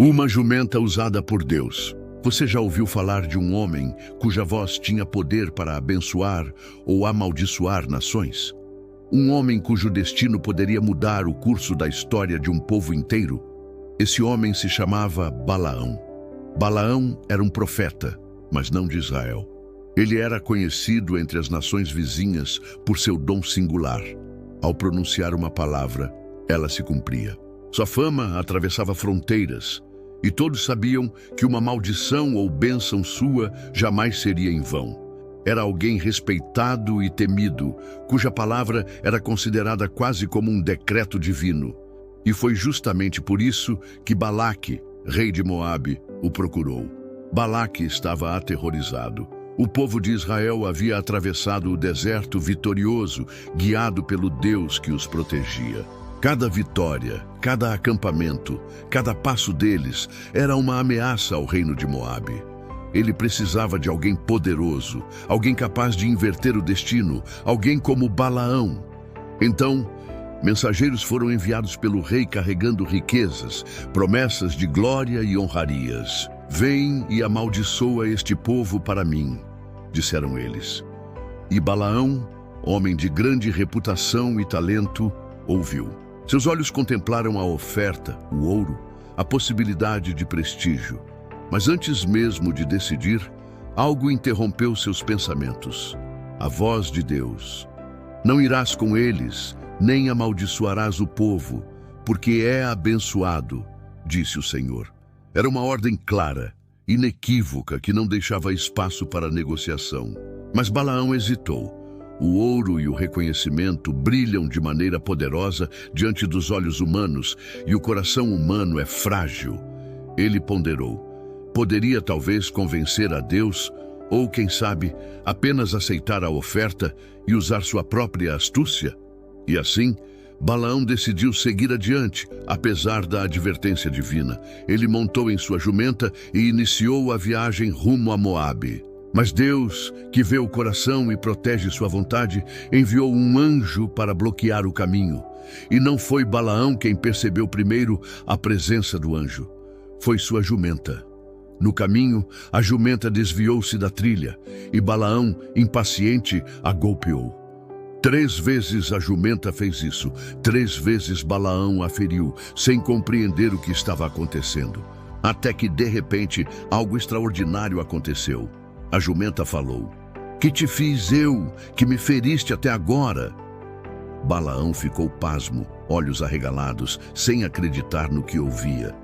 Uma jumenta usada por Deus. Você já ouviu falar de um homem cuja voz tinha poder para abençoar ou amaldiçoar nações? Um homem cujo destino poderia mudar o curso da história de um povo inteiro? Esse homem se chamava Balaão. Balaão era um profeta, mas não de Israel. Ele era conhecido entre as nações vizinhas por seu dom singular. Ao pronunciar uma palavra, ela se cumpria. Sua fama atravessava fronteiras, e todos sabiam que uma maldição ou bênção sua jamais seria em vão. Era alguém respeitado e temido, cuja palavra era considerada quase como um decreto divino. E foi justamente por isso que Balaque, rei de Moabe, o procurou. Balaque estava aterrorizado. O povo de Israel havia atravessado o deserto vitorioso, guiado pelo Deus que os protegia. Cada vitória, cada acampamento, cada passo deles era uma ameaça ao reino de Moabe. Ele precisava de alguém poderoso, alguém capaz de inverter o destino, alguém como Balaão. Então, mensageiros foram enviados pelo rei carregando riquezas, promessas de glória e honrarias. "Vem e amaldiçoa este povo para mim", disseram eles. E Balaão, homem de grande reputação e talento, ouviu. Seus olhos contemplaram a oferta, o ouro, a possibilidade de prestígio. Mas antes mesmo de decidir, algo interrompeu seus pensamentos. A voz de Deus. "Não irás com eles, nem amaldiçoarás o povo, porque é abençoado", disse o Senhor. Era uma ordem clara, inequívoca, que não deixava espaço para negociação. Mas Balaão hesitou. O ouro e o reconhecimento brilham de maneira poderosa diante dos olhos humanos, e o coração humano é frágil. Ele ponderou. Poderia talvez convencer a Deus, ou, quem sabe, apenas aceitar a oferta e usar sua própria astúcia? E assim, Balaão decidiu seguir adiante, apesar da advertência divina. Ele montou em sua jumenta e iniciou a viagem rumo a Moabe. Mas Deus, que vê o coração e protege sua vontade, enviou um anjo para bloquear o caminho. E não foi Balaão quem percebeu primeiro a presença do anjo. Foi sua jumenta. No caminho, a jumenta desviou-se da trilha, e Balaão, impaciente, a golpeou. 3 vezes a jumenta fez isso. 3 vezes Balaão a feriu, sem compreender o que estava acontecendo. Até que, de repente, algo extraordinário aconteceu. A jumenta falou: "Que te fiz eu, que me feriste até agora?" Balaão ficou pasmo, olhos arregalados, sem acreditar no que ouvia.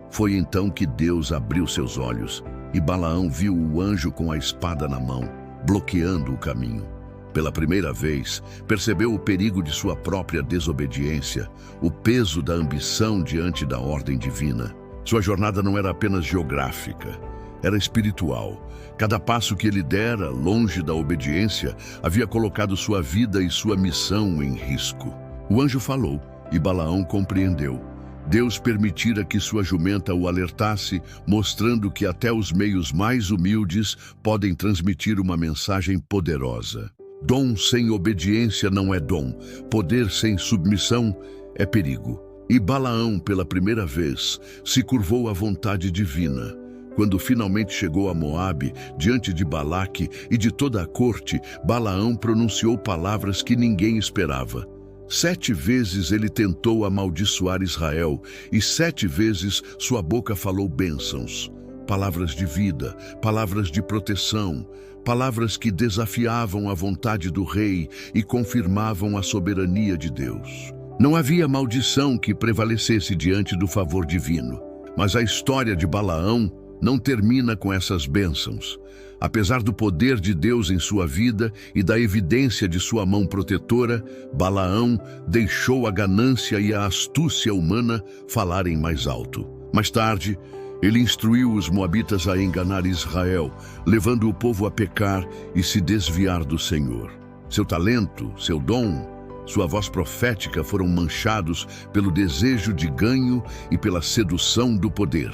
Foi então que Deus abriu seus olhos, e Balaão viu o anjo com a espada na mão, bloqueando o caminho. Pela primeira vez, percebeu o perigo de sua própria desobediência, o peso da ambição diante da ordem divina. Sua jornada não era apenas geográfica, era espiritual. Cada passo que ele dera, longe da obediência, havia colocado sua vida e sua missão em risco. O anjo falou, e Balaão compreendeu. Deus permitira que sua jumenta o alertasse, mostrando que até os meios mais humildes podem transmitir uma mensagem poderosa. Dom sem obediência não é dom. Poder sem submissão é perigo. E Balaão, pela primeira vez, se curvou à vontade divina. Quando finalmente chegou a Moabe, diante de Balaque e de toda a corte, Balaão pronunciou palavras que ninguém esperava. 7 vezes ele tentou amaldiçoar Israel, e 7 vezes sua boca falou bênçãos. Palavras de vida, palavras de proteção, palavras que desafiavam a vontade do rei e confirmavam a soberania de Deus. Não havia maldição que prevalecesse diante do favor divino. Mas a história de Balaão não termina com essas bênçãos. Apesar do poder de Deus em sua vida e da evidência de sua mão protetora, Balaão deixou a ganância e a astúcia humana falarem mais alto. Mais tarde, ele instruiu os moabitas a enganar Israel, levando o povo a pecar e se desviar do Senhor. Seu talento, seu dom, sua voz profética foram manchados pelo desejo de ganho e pela sedução do poder.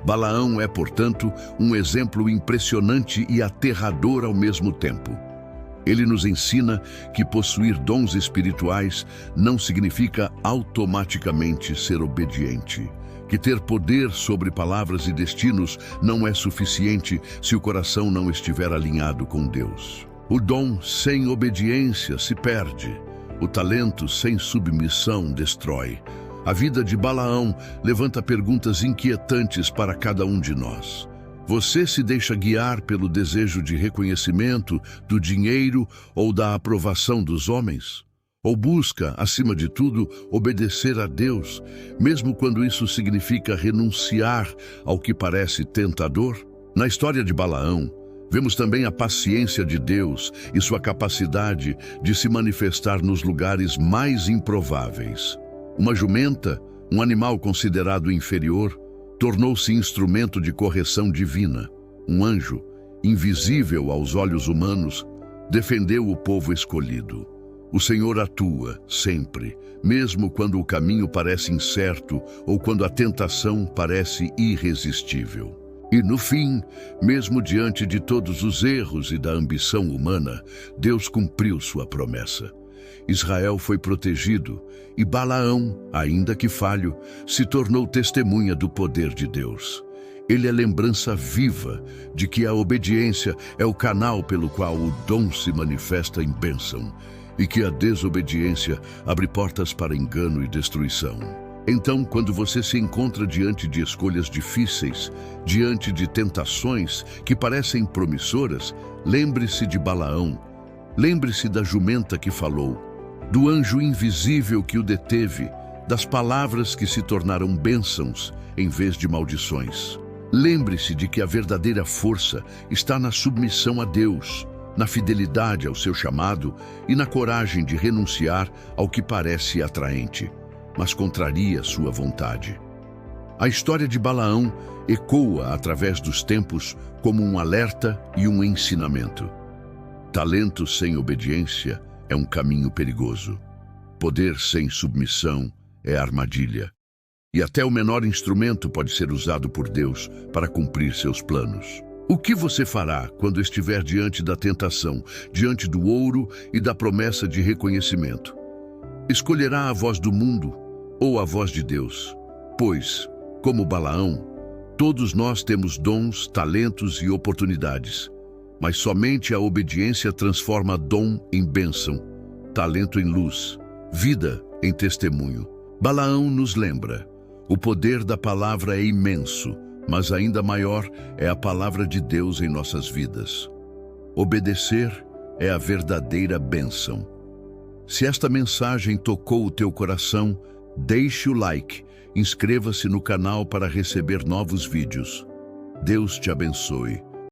Balaão é, portanto, um exemplo impressionante e aterrador ao mesmo tempo. Ele nos ensina que possuir dons espirituais não significa automaticamente ser obediente. que ter poder sobre palavras e destinos não é suficiente se o coração não estiver alinhado com Deus. O dom sem obediência se perde. O talento sem submissão destrói. A vida de Balaão levanta perguntas inquietantes para cada um de nós. Você se deixa guiar pelo desejo de reconhecimento, do dinheiro ou da aprovação dos homens? Ou busca, acima de tudo, obedecer a Deus, mesmo quando isso significa renunciar ao que parece tentador? Na história de Balaão, vemos também a paciência de Deus e sua capacidade de se manifestar nos lugares mais improváveis. Uma jumenta, um animal considerado inferior, tornou-se instrumento de correção divina. Um anjo, invisível aos olhos humanos, defendeu o povo escolhido. O Senhor atua sempre, mesmo quando o caminho parece incerto ou quando a tentação parece irresistível. E no fim, mesmo diante de todos os erros e da ambição humana, Deus cumpriu sua promessa. Israel foi protegido e Balaão, ainda que falho, se tornou testemunha do poder de Deus. Ele é lembrança viva de que a obediência é o canal pelo qual o dom se manifesta em bênção e que a desobediência abre portas para engano e destruição. Então, quando você se encontra diante de escolhas difíceis, diante de tentações que parecem promissoras, lembre-se de Balaão. Lembre-se da jumenta que falou, do anjo invisível que o deteve, das palavras que se tornaram bênçãos em vez de maldições. Lembre-se de que a verdadeira força está na submissão a Deus, na fidelidade ao seu chamado e na coragem de renunciar ao que parece atraente, mas contraria sua vontade. A história de Balaão ecoa através dos tempos como um alerta e um ensinamento. Talento sem obediência é um caminho perigoso. Poder sem submissão é armadilha. E até o menor instrumento pode ser usado por Deus para cumprir seus planos. O que você fará quando estiver diante da tentação, diante do ouro e da promessa de reconhecimento? Escolherá a voz do mundo ou a voz de Deus? Pois, como Balaão, todos nós temos dons, talentos e oportunidades, mas somente a obediência transforma dom em bênção, talento em luz, vida em testemunho. Balaão nos lembra: o poder da palavra é imenso, mas ainda maior é a palavra de Deus em nossas vidas. Obedecer é a verdadeira bênção. Se esta mensagem tocou o teu coração, deixe o like, inscreva-se no canal para receber novos vídeos. Deus te abençoe.